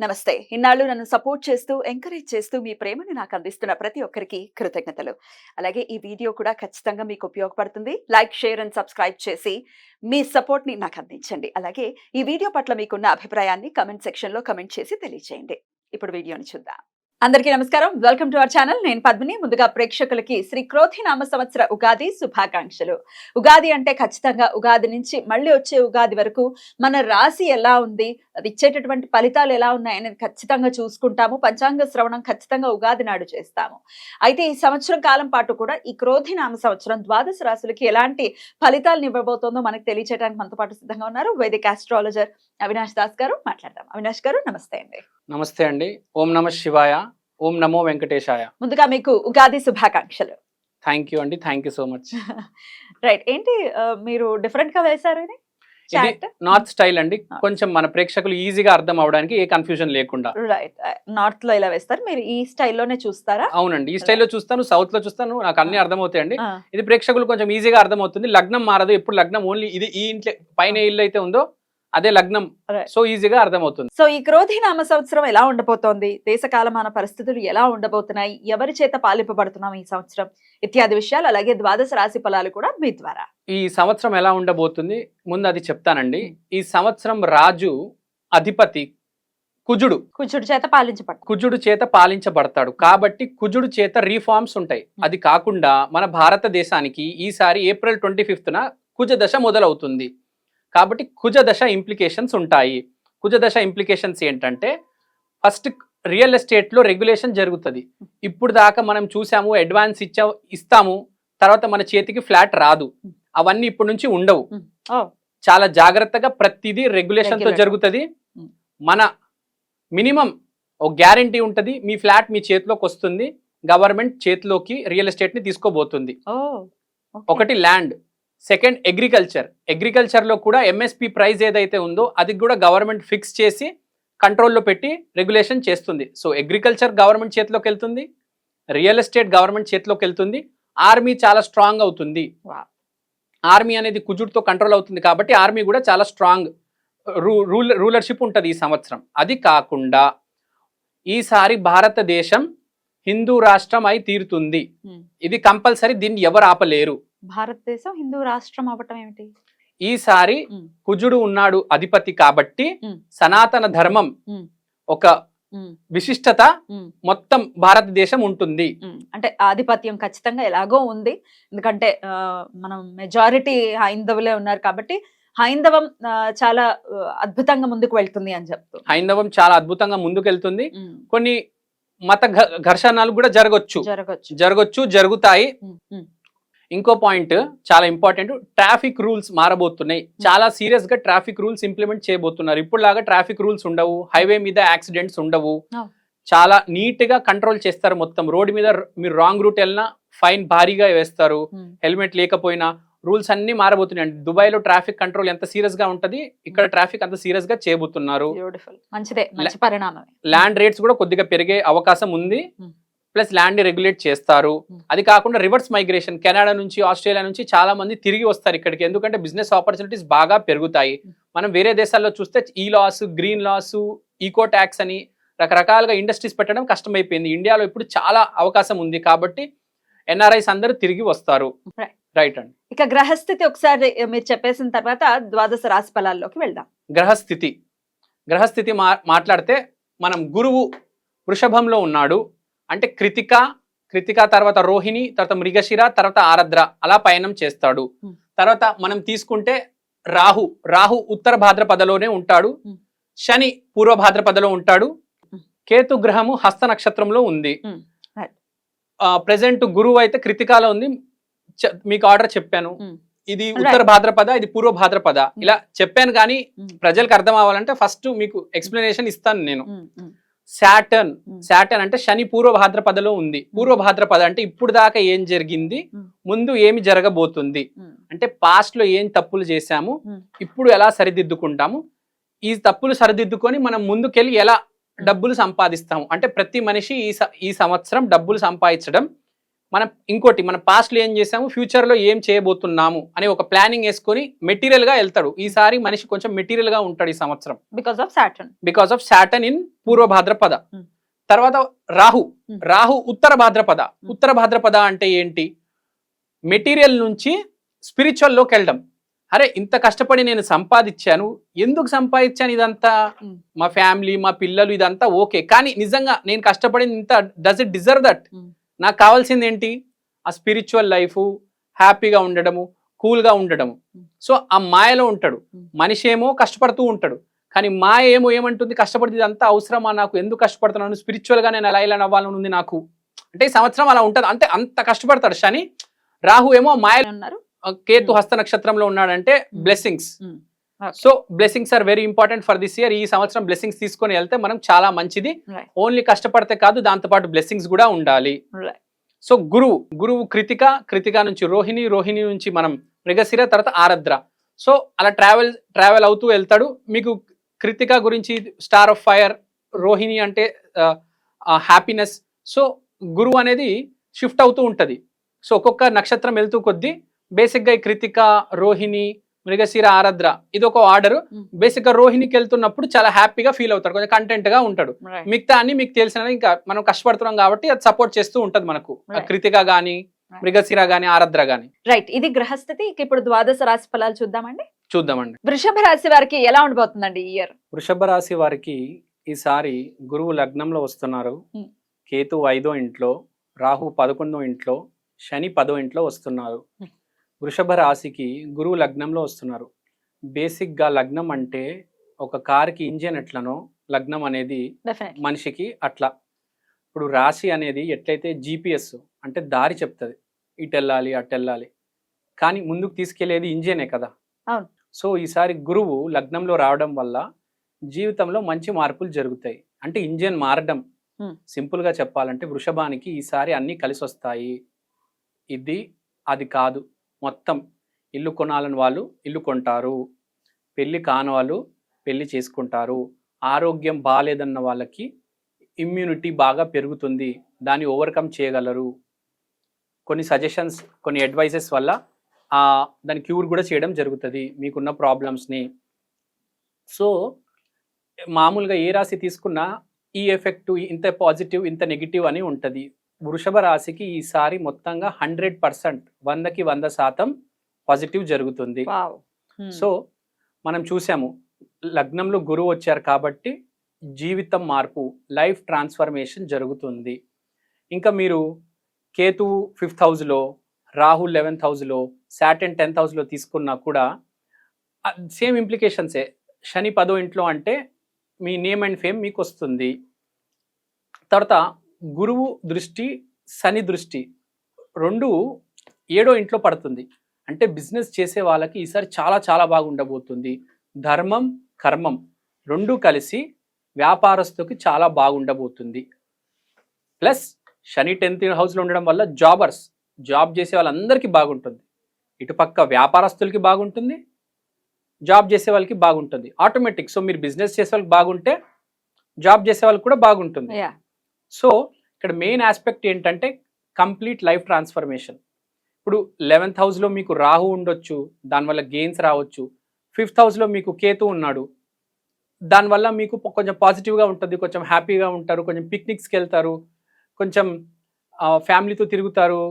నమస్తే. ఇన్నాళ్ళు నన్ను సపోర్ట్ చేస్తూ, ఎంకరేజ్ చేస్తూ మీ ప్రేమని నాకు అందిస్తున్న ప్రతి ఒక్కరికి కృతజ్ఞతలు. అలాగే ఈ వీడియో కూడా ఖచ్చితంగా మీకు ఉపయోగపడుతుంది. లైక్, షేర్ అండ్ సబ్స్క్రైబ్ చేసి మీ సపోర్ట్‌ని నాకు అందించండి. అలాగే ఈ వీడియో పట్ల మీకున్న అభిప్రాయాన్ని కామెంట్ సెక్షన్‌లో కామెంట్ చేసి తెలియజేయండి. ఇప్పుడు వీడియోని చూద్దాం. అందరికీ నమస్కారం. Welcome to our channel. నేను పద్మిని. ముందుగా ప్రేక్షకులకి శ్రీ క్రోధి నామ సంవత్సర ఉగాది శుభాకాంక్షలు. ఉగాది అంటే ఖచ్చితంగా ఉగాది నుంచి మళ్ళీ వచ్చే ఉగాది వరకు మన రాశి ఎలా ఉంది, అది ఇచ్చేటటువంటి ఫలితాలు ఎలా ఉన్నాయి అనేది ఖచ్చితంగా చూసుకుంటాము. పంచాంగ శ్రవణం ఖచ్చితంగా ఉగాది నాడు చేస్తాము. అయితే ఈ సంవత్సరం కాలం పాటు కూడా ఈ క్రోధి నామ సంవత్సరం ద్వాదశ రాశులకి ఎలాంటి ఫలితాలను ఇవ్వబోతోందో మనకు తెలియచేయడానికి మనతో పాటు సిద్ధంగా ఉన్నారు వైదిక ఆస్ట్రాలజర్ అవినాష్ దాస్ గారు. మాట్లాడదాం. అవినాష్ గారు నమస్తే అండి. నమస్తే అండి. ఓం నమ శివాయ. ఓం నమో వెంకటేశాయ. ముందుగా మీకు ఉగాది శుభాకాంక్షలు. థ్యాంక్ యూ అండి. Thank you so much. Right. ఏంటి మీరు డిఫరెంట్ గా వేశారు ఇది? ఇది నార్త్ స్టైల్ అండి. కొంచెం మన ప్రేక్షకులు ఈజీగా అర్థం అవడానికి ఏ కన్ఫ్యూజన్ లేకుండా. రైట్. నార్త్ లో ఇలా వేస్తారు, మీరు ఈ స్టైల్లోనే చూస్తారా? అవునండి, ఈ స్టైల్లో చూస్తాను, సౌత్ లో చూస్తాను, నాకు అన్ని అర్థమవుతాయండి. ఇది ప్రేక్షకులు కొంచెం ఈజీగా అర్థమవుతుంది. లగ్నం మారదు, ఎప్పుడు లగ్నం ఓన్లీ ఇది ఈ ఇంట్లో పైన ఇల్లు అయితే ఉందో అదే లగ్నం. సో ఈజీగా అర్థమవుతుంది. సో ఈ క్రోధి నామ సంవత్సరం ఎలా ఉండబోతోంది, దేశకాలమాన పరిస్థితులు ఎలా ఉండబోతున్నాయి, ఎవరి చేత పాలింపబడుతున్నాం ఈ సంవత్సరం ఇత్యాది విషయాలు, అలాగే ద్వాదశ రాశి ఫలాలు కూడా మీ ద్వారా. ఈ సంవత్సరం ఎలా ఉండబోతుంది ముందు అది చెప్తానండి. ఈ సంవత్సరం రాజు అధిపతి కుజుడు కుజుడు చేత పాలించబడతాడు. కాబట్టి కుజుడు చేత రీఫార్మ్స్ ఉంటాయి. అది కాకుండా మన భారతదేశానికి ఈసారి ఏప్రిల్ 25న కుజ దశ మొదలవుతుంది. కాబట్టి కుజ దశ ఇంప్లికేషన్స్ ఉంటాయి. కుజ దశ ఇంప్లికేషన్స్ ఏంటంటే, ఫస్ట్ రియల్ ఎస్టేట్లో రెగ్యులేషన్ జరుగుతుంది. ఇప్పుడు దాకా మనం చూసాము, అడ్వాన్స్ ఇస్తాము, తర్వాత మన చేతికి ఫ్లాట్ రాదు. అవన్నీ ఇప్పటి నుంచి ఉండవు. చాలా జాగ్రత్తగా ప్రతిదీ రెగ్యులేషన్తో జరుగుతుంది. మన మినిమం ఒక గ్యారంటీ ఉంటుంది, మీ ఫ్లాట్ మీ చేతిలోకి వస్తుంది. గవర్నమెంట్ చేతిలోకి రియల్ ఎస్టేట్ని తీసుకోబోతుంది. ఒకటి ల్యాండ్, సెకండ్ అగ్రికల్చర్లో కూడా ఎంఎస్పి ప్రైస్ ఏదైతే ఉందో అది కూడా గవర్నమెంట్ ఫిక్స్ చేసి కంట్రోల్లో పెట్టి రెగ్యులేషన్ చేస్తుంది. సో అగ్రికల్చర్ గవర్నమెంట్ చేతిలోకి వెళ్తుంది, రియల్ ఎస్టేట్ గవర్నమెంట్ చేతిలోకి వెళ్తుంది. ఆర్మీ చాలా స్ట్రాంగ్ అవుతుంది. ఆర్మీ అనేది కుజుడితో కంట్రోల్ అవుతుంది కాబట్టి ఆర్మీ కూడా చాలా స్ట్రాంగ్ రూలర్షిప్ ఉంటుంది ఈ సంవత్సరం. అది కాకుండా ఈసారి భారతదేశం హిందూ రాష్ట్రం అయి తీరుతుంది. ఇది కంపల్సరీ, దీన్ని ఎవరు ఆపలేరు. భారతదేశం హిందూ రాష్ట్రం అవ్వటం ఏమిటి? ఈసారి కుజుడు ఉన్నాడు అధిపతి కాబట్టి సనాతన ధర్మం ఒక విశిష్టత మొత్తం భారతదేశం ఉంటుంది. అంటే ఆధిపత్యం ఖచ్చితంగా ఎలాగో ఉంది, ఎందుకంటే మనం మెజారిటీ హైందవులే ఉన్నారు కాబట్టి హైందవం చాలా అద్భుతంగా ముందుకు వెళ్తుంది అని చెప్తూ. హైందవం చాలా అద్భుతంగా ముందుకు వెళ్తుంది. కొన్ని మత ఘర్షణలు కూడా జరుగుతాయి. ఇంకో పాయింట్ చాలా ఇంపార్టెంట్, ట్రాఫిక్ రూల్స్ మారబోతున్నాయి. చాలా సీరియస్ గా ట్రాఫిక్ రూల్స్ ఇంప్లిమెంట్ చేయబోతున్నారు. ఇప్పుడు లాగా ట్రాఫిక్ రూల్స్ ఉండవు, హైవే మీద యాక్సిడెంట్స్ ఉండవు. చాలా నీట్ గా కంట్రోల్ చేస్తారు. మొత్తం రోడ్డు మీద మీరు రాంగ్ రూట్ వెళ్ళినా ఫైన్ భారీగా వేస్తారు. హెల్మెట్ లేకపోయినా రూల్స్ అన్ని మారబోతున్నాయి. దుబాయ్ లో ట్రాఫిక్ కంట్రోల్ ఎంత సీరియస్ గా ఉంటది, ఇక్కడ ట్రాఫిక్ అంత సీరియస్ గా చేయబోతున్నారు. ల్యాండ్ రేట్స్ కూడా కొద్దిగా పెరిగే అవకాశం ఉంది. ప్లస్ ల్యాండ్ రెగ్యులేట్ చేస్తారు. అది కాకుండా రివర్స్ మైగ్రేషన్, కెనడా నుంచి ఆస్ట్రేలియా నుంచి చాలా మంది తిరిగి వస్తారు ఇక్కడికి. ఎందుకంటే బిజినెస్ ఆపర్చునిటీస్ బాగా పెరుగుతాయి. మనం వేరే దేశాల్లో చూస్తే ఈ laws, green laws, eco tax అని రకరకాలుగా ఇండస్ట్రీస్ పెట్టడం కష్టమైపోయింది. ఇండియాలో ఇప్పుడు చాలా అవకాశం ఉంది కాబట్టి ఎన్ఆర్ఐస్ అందరూ తిరిగి వస్తారు. రైట్ అండి. ఇక గ్రహస్థితి ఒకసారి మీరు చెప్పేసిన తర్వాత ద్వాదశ రాశి ఫలాల్లోకి వెళ్దాం. గ్రహస్థితి మాట్లాడితే మనం గురువు వృషభంలో ఉన్నాడు. అంటే కృతిక తర్వాత రోహిణి, తర్వాత మృగశిర, తర్వాత ఆరద్ర అలా పయనం చేస్తాడు. తర్వాత మనం తీసుకుంటే రాహు ఉత్తర భాద్రపదలోనే ఉంటాడు. శని పూర్వ భాద్రపదలో ఉంటాడు. కేతు గ్రహము హస్త నక్షత్రంలో ఉంది. ప్రెసెంట్ గురువు అయితే కృతికాలో ఉంది. మీకు ఆర్డర్ చెప్పాను, ఇది ఉత్తర భాద్రపద, ఇది పూర్వ భాద్రపద, ఇలా చెప్పాను. కానీ ప్రజలకు అర్థం అవ్వాలంటే ఫస్ట్ మీకు ఎక్స్ప్లెనేషన్ ఇస్తాను నేను. శాటర్న్ అంటే శని పూర్వ భాద్రపదలో ఉంది. పూర్వ భాద్రపద అంటే ఇప్పుడు దాకా ఏం జరిగింది, ముందు ఏమి జరగబోతుంది, అంటే పాస్ట్ లో ఏం తప్పులు చేశాము, ఇప్పుడు ఎలా సరిదిద్దుకుంటాము, ఈ తప్పులు సరిదిద్దుకొని మనం ముందుకెళ్ళి ఎలా డబ్బులు సంపాదిస్తాము. అంటే ప్రతి మనిషి ఈ సంవత్సరం డబ్బులు సంపాదించడం మనం ఇంకోటి మన పాస్ట్ లో ఏం చేసాము, ఫ్యూచర్ లో ఏం చేయబోతున్నాము అని ఒక ప్లానింగ్ వేసుకొని మెటీరియల్ గా వెళ్తాడు. ఈసారి మనిషి కొంచెం మెటీరియల్ గా ఉంటాడు ఈ సంవత్సరం బికాస్ ఆఫ్ సాటర్న్ ఇన్ పూర్వ భాద్రపద. తర్వాత రాహు ఉత్తర భాద్రపద. ఉత్తర భాద్రపద అంటే ఏంటి, మెటీరియల్ నుంచి స్పిరిచువల్ లోకి వెళ్ళడం. అరే ఇంత కష్టపడి నేను సంపాదించాను, ఎందుకు సంపాదించాను ఇదంతా, మా ఫ్యామిలీ మా పిల్లలు ఇదంతా ఓకే, కానీ నిజంగా నేను కష్టపడింది ఇంత, డస్ ఇట్ డిజర్వ్ దట్? నాకు కావాల్సింది ఏంటి, ఆ స్పిరిచువల్ లైఫ్, హ్యాపీగా ఉండడము, కూల్గా ఉండడము. సో ఆ మాయలో ఉంటాడు మనిషి. ఏమో కష్టపడుతూ ఉంటాడు, కానీ మాయ ఏమంటుంది, కష్టపడితే ఇదంతా అవసరమా నాకు, ఎందుకు కష్టపడుతున్నాను, స్పిరిచువల్గా నేను ఇలా అవ్వాలని ఉంది నాకు. అంటే ఈ సంవత్సరం అలా ఉంటుంది, అంటే అంత కష్టపడతాడు శని. రాహు ఏమో మాయలో ఉన్నారు, కేతు హస్త నక్షత్రంలో ఉన్నాడంటే blessings. So blessings are very important for this year. ఈ సంవత్సరం బ్లెస్సింగ్స్ తీసుకొని వెళ్తే మనం చాలా మంచిది. ఓన్లీ కష్టపడితే కాదు, దాంతో పాటు బ్లెస్సింగ్స్ కూడా ఉండాలి. సో గురువు కృతిక నుంచి రోహిణి నుంచి మనం మృగశిర, తర్వాత ఆరద్ర. సో అలా ట్రావెల్ అవుతూ వెళ్తాడు. మీకు కృతిక గురించి స్టార్ ఆఫ్ ఫైర్, రోహిణి అంటే హ్యాపీనెస్. సో గురువు అనేది షిఫ్ట్ అవుతూ ఉంటది. సో ఒక్కొక్క నక్షత్రం వెళ్తూ కొద్దీ బేసిక్ గా ఈ కృతిక, రోహిణి, మృగశిర, ఆరద్ర ఇది ఒక ఆర్డర్. బేసిక్ గా రోహిణికి వెళ్తున్నప్పుడు చాలా హ్యాపీగా ఫీల్ అవుతాడు, కొంచెం కంటెంట్ గా ఉంటాడు. మిగతా అన్ని మీకు తెలిసిన, ఇంకా మనం కష్టపడుతున్నాం కాబట్టి అది సపోర్ట్ చేస్తూ ఉంటది మనకు, కృతిక గాని, మృగశిర గాని, ఆరద్ర గాని. రైట్, ఇది గ్రహస్థితి. ఇప్పుడు ద్వాదశ రాశి ఫలాలు చూద్దామండి. వృషభ రాశి వారికి ఎలా ఉండబోతుందండి ఈ ఇయర్? వృషభ రాశి వారికి ఈసారి గురువు లగ్నంలో వస్తున్నారు, కేతు 5వ ఇంట్లో, రాహు 11వ ఇంట్లో, శని 10వ ఇంట్లో వస్తున్నారు. వృషభ రాశికి గురువు లగ్నంలో వస్తున్నారు. బేసిక్గా లగ్నం అంటే ఒక కారుకి ఇంజన్ ఎట్లనో లగ్నం అనేది మనిషికి అట్లా. ఇప్పుడు రాశి అనేది ఎట్లయితే GPS అంటే దారి చెప్తుంది, ఇటు వెళ్ళాలి అటు వెళ్ళాలి, కానీ ముందుకు తీసుకెళ్లేది ఇంజనే కదా. సో ఈసారి గురువు లగ్నంలో రావడం వల్ల జీవితంలో మంచి మార్పులు జరుగుతాయి. అంటే ఇంజన్ మారడం, సింపుల్ గా చెప్పాలంటే వృషభానికి ఈసారి అన్ని కలిసి వస్తాయి. ఇది అది కాదు, మొత్తం ఇల్లు కొనాలని వాళ్ళు ఇల్లు కొంటారు, పెళ్లి కాని వాళ్ళు పెళ్లి చేసుకుంటారు, ఆరోగ్యం బాగాలేదన్న వాళ్ళకి ఇమ్యూనిటీ బాగా పెరుగుతుంది, దాన్ని ఓవర్కమ్ చేయగలరు. కొన్ని సజెషన్స్, కొన్ని అడ్వైజెస్ వల్ల దాని క్యూర్ కూడా చేయడం జరుగుతుంది మీకున్న ప్రాబ్లమ్స్ని. సో మామూలుగా ఏ రాశి తీసుకున్నా ఈ ఎఫెక్ట్, ఇంత పాజిటివ్ ఇంత నెగిటివ్ అని ఉంటుంది. వృషభ రాశికి ఈసారి మొత్తంగా 100%, 100కి 100% పాజిటివ్ జరుగుతుంది. సో మనం చూసాము లగ్నంలో గురువు వచ్చారు కాబట్టి జీవితం మార్పు, లైఫ్ ట్రాన్స్ఫర్మేషన్ జరుగుతుంది. ఇంకా మీరు కేతు 5th హౌస్లో, రాహు 11th హౌస్లో, సాటర్న్ 10th హౌస్లో తీసుకున్నా కూడా సేమ్ ఇంప్లికేషన్సే. శని 10వ ఇంట్లో అంటే మీ నేమ్ అండ్ ఫేమ్ మీకు వస్తుంది. తర్వాత గురువు దృష్టి, శని దృష్టి రెండు 7వ ఇంట్లో పడుతుంది. అంటే బిజినెస్ చేసే వాళ్ళకి ఈసారి చాలా చాలా బాగా ఉండబోతుంది. ధర్మం కర్మం రెండు కలిసి వ్యాపారస్తుకి చాలా బాగుండబోతుంది. ప్లస్ శని 10th హౌస్లో ఉండడం వల్ల జాబ్ చేసే వాళ్ళందరికీ బాగుంటుంది. ఇటుపక్క వ్యాపారస్తులకి బాగుంటుంది, జాబ్ చేసే వాళ్ళకి బాగుంటుంది ఆటోమేటిక్. సో మీరు బిజినెస్ చేసే వాళ్ళకి బాగుంటే జాబ్ చేసే వాళ్ళకి కూడా బాగుంటుంది. సో ఇక్కడ మెయిన్ ఆస్పెక్ట్ ఏంటంటే కంప్లీట్ లైఫ్ ట్రాన్స్ఫర్మేషన్. ఇప్పుడు 11th హౌస్లో మీకు రాహు ఉండొచ్చు, దానివల్ల గెయిన్స్ రావచ్చు. 5th హౌస్లో మీకు కేతు ఉన్నాడు, దానివల్ల మీకు కొంచెం పాజిటివ్గా ఉంటుంది, కొంచెం హ్యాపీగా ఉంటారు, కొంచెం పిక్నిక్స్కి వెళ్తారు, కొంచెం ఫ్యామిలీతో తిరుగుతారు,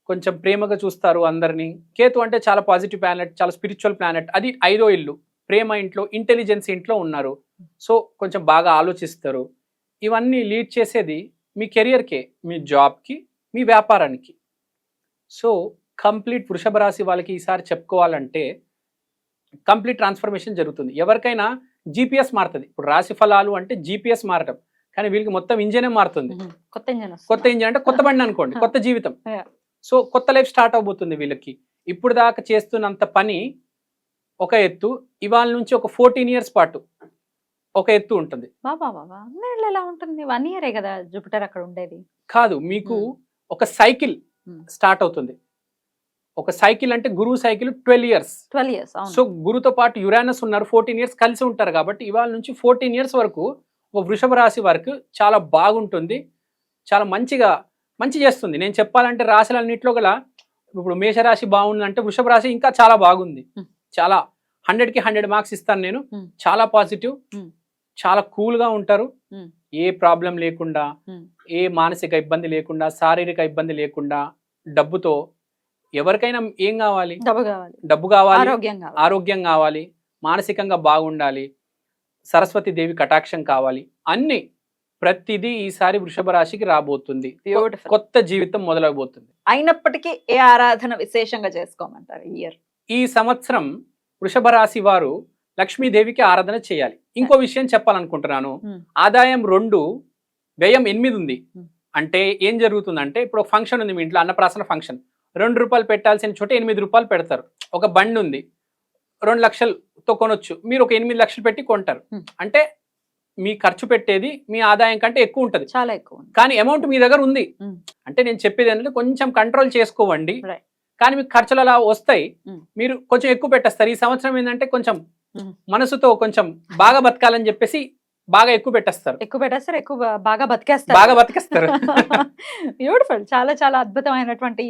కొంచెం ప్రేమగా చూస్తారు అందరినీ. కేతు అంటే చాలా పాజిటివ్ ప్లానెట్, చాలా స్పిరిచువల్ ప్లానెట్. అది 5వ ఇల్లు, ప్రేమ ఇంట్లో, ఇంటెలిజెన్స్ ఇంట్లో ఉన్నారు. సో కొంచెం బాగా ఆలోచిస్తారు. ఇవన్నీ లీడ్ చేసేది మీ కెరియర్కే, మీ జాబ్కి, మీ వ్యాపారానికి. సో కంప్లీట్ వృషభ రాశి వాళ్ళకి ఈసారి చెప్పుకోవాలంటే కంప్లీట్ ట్రాన్స్ఫర్మేషన్ జరుగుతుంది. ఎవరికైనా జీపీఎస్ మారుతుంది. ఇప్పుడు రాశి ఫలాలు అంటే జీపీఎస్ మారటం, కానీ వీళ్ళకి మొత్తం ఇంజనే మారుతుంది. కొత్త ఇంజన్ అంటే కొత్త బండి అనుకోండి, కొత్త జీవితం. సో కొత్త లైఫ్ స్టార్ట్ అవబోతుంది వీళ్ళకి. ఇప్పుడు దాకా చేస్తున్నంత పని ఒక ఎత్తు, ఇవాళ నుంచి ఒక 14 years పాటు ఒక ఎత్తు ఉంటుంది. ఎలా ఉంటుంది? 1 year కదా జూపిటర్ అక్కడ ఉండేది. కాదు, మీకు ఒక సైకిల్ స్టార్ట్ అవుతుంది. ఒక సైకిల్ అంటే గురువు సైకిల్ 12 years. సో గురుతో పాటు యురానస్ ఉన్నారు, 14 years కలిసి ఉంటారు. కాబట్టి ఇవాళ నుంచి 14 years వరకు ఒక వృషభ రాశి వరకు చాలా బాగుంటుంది. చాలా మంచిగా మంచి చేస్తుంది. నేను చెప్పాలంటే రాశులన్నింటిలో గల ఇప్పుడు మేషరాశి బాగుందంటే వృషభ రాశి ఇంకా చాలా బాగుంది. చాలా 100కి 100 మార్క్స్ ఇస్తాను నేను. చాలా పాజిటివ్, చాలా కూల్గా ఉంటారు. ఏ ప్రాబ్లం లేకుండా, ఏ మానసిక ఇబ్బంది లేకుండా, శారీరక ఇబ్బంది లేకుండా, డబ్బుతో ఎవరికైనా ఏం కావాలి? డబ్బు కావాలి, ఆరోగ్యం కావాలి, మానసికంగా బాగుండాలి, సరస్వతి దేవి కటాక్షం కావాలి, అన్ని ప్రతిదీ ఈసారి వృషభ రాశికి రాబోతుంది. కొత్త జీవితం మొదలవబోతుంది. అయినప్పటికీ ఏ ఆరాధన విశేషంగా చేసుకోమంటారు ఇయర్? ఈ సంవత్సరం వృషభ రాశి వారు లక్ష్మీదేవికి ఆరాధన చేయాలి. ఇంకో విషయం చెప్పాలనుకుంటున్నాను. ఆదాయం 2, వ్యయం 8 ఉంది. అంటే ఏం జరుగుతుందంటే ఇప్పుడు ఒక ఫంక్షన్ ఉంది మీ ఇంట్లో, అన్నప్రాసన ఫంక్షన్. 2 రూపాయలు పెట్టాల్సిన చోట 8 రూపాయలు పెడతారు. ఒక బండి ఉంది, 2 లక్షలతో కొనొచ్చు, మీరు ఒక 8 లక్షలు పెట్టి కొంటారు. అంటే మీ ఖర్చు పెట్టేది మీ ఆదాయం కంటే ఎక్కువ ఉంటుంది, చాలా ఎక్కువ. కానీ అమౌంట్ మీ దగ్గర ఉంది. అంటే నేను చెప్పేది ఏంటంటే కొంచెం కంట్రోల్ చేసుకోవండి. కానీ మీకు ఖర్చులు అలా వస్తాయి, మీరు కొంచెం ఎక్కువ పెట్టేస్తారు. ఈ సంవత్సరం ఏంటంటే కొంచెం మనసుతో కొంచెం బాగా బతకాలని చెప్పేసి బాగా ఎక్కువ పెట్టేస్తారు, బాగా బతికేస్తారు. బ్యూటిఫుల్. చాలా చాలా అద్భుతమైనటువంటి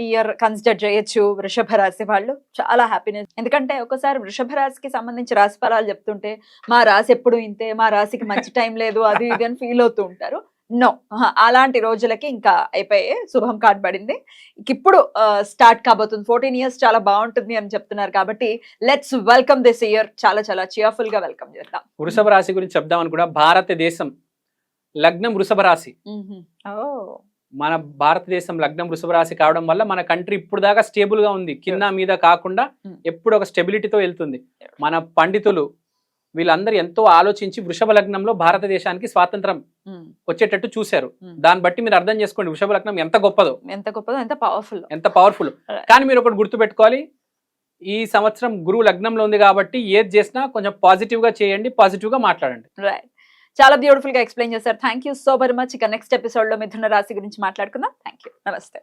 ఇయర్ కన్సిడర్ చేయొచ్చు వృషభ రాశి వాళ్ళు. చాలా హ్యాపీనెస్. ఎందుకంటే ఒకసారి వృషభ రాశికి సంబంధించి రాశి ఫలాలు చెప్తుంటే మా రాశి ఎప్పుడు ఇంతే, మా రాశికి మంచి టైం లేదు, అది ఇది అని ఫీల్ అవుతూ ఉంటారు. నో, అలాంటి రోజులకి ఇంకా అయిపోయే శుభం కార్డ్ పడింది. ఇప్పుడు స్టార్ట్ కాబోతుంది. 14 ఇయర్స్ చాలా బాగుంటుంది అని చెప్తున్నారు కాబట్టి లెట్స్ వెల్కమ్ దిస్ ఇయర్. చాలా చాలా చియర్ఫుల్ గా వెల్కమ్ చేద్దాం. వృషభ రాశి గురించి చెప్దామని కూడా, భారతదేశం లగ్నం వృషభ రాశి. మన భారతదేశం లగ్నం వృషభ రాశి కావడం వల్ల మన కంట్రీ ఇప్పుడు దాకా స్టేబుల్ గా ఉంది. కింద మీద కాకుండా ఎప్పుడు ఒక స్టెబిలిటీతో వెళ్తుంది. మన పండితులు వీళ్ళందరూ ఎంతో ఆలోచించి వృషభ లగ్నంలో భారతదేశానికి స్వాతంత్రం వచ్చేటట్టు చూశారు. దాన్ని బట్టి మీరు అర్థం చేసుకోండి వృషభ లగ్నం ఎంత గొప్పదో, ఎంత పవర్ఫుల్. కానీ మీరు ఒకటి గుర్తుపెట్టుకోవాలి, ఈ సంవత్సరం గురువు లగ్నంలో ఉంది కాబట్టి ఏది చేసినా కొంచెం పాజిటివ్ గా చేయండి, పాజిటివ్ గా మాట్లాడండి. రైట్. చాలా బ్యూటిఫుల్ గా ఎక్స్ప్లెయిన్ చేశారు. Thank you so very much. ఇక నెక్స్ట్ ఎపిసోడ్ లో మిథున రాశి గురించి మాట్లాడుకుందాం. Thank you. నమస్తే.